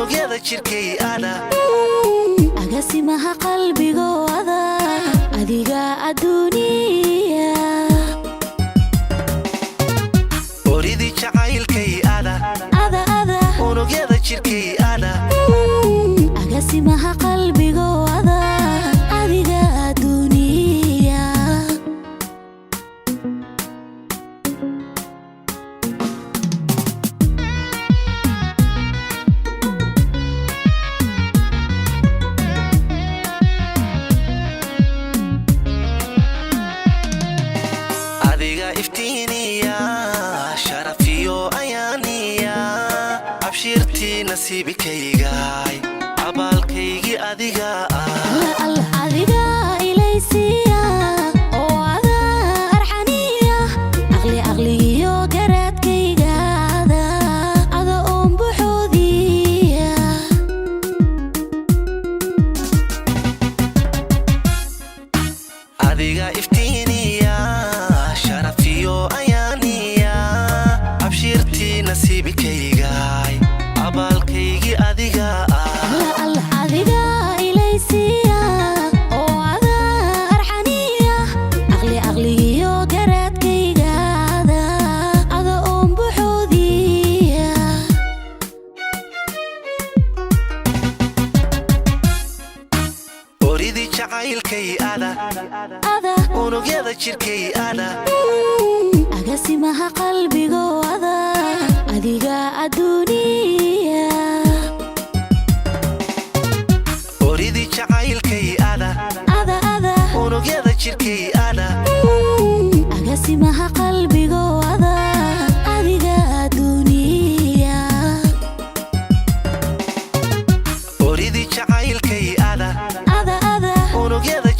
unugyada jirkay ada agaasimaha qalbigooda adiga adduuniya oridi jacaylkay ada unugyada jirkay ada agaasimaha qalbigooda adiga adduuniya iftiniya sharafiyo ayaniya abshirti nasiibkaygay abaalkaygi adiga Allah adiga ilaysiya oo ada arxaniya aqliyo garaadkayga ada oo buuxoodiya adiga iftiniya nasiibkaygay abaalkaygi adiga Allah adiga ilaysiya oo ada arxaniya aqliyo garaadkayga ada oo buuxoodiya oridi jacaylkay ada unugyada jirkay ada agaasimaha qalbigooda adiga adduuniya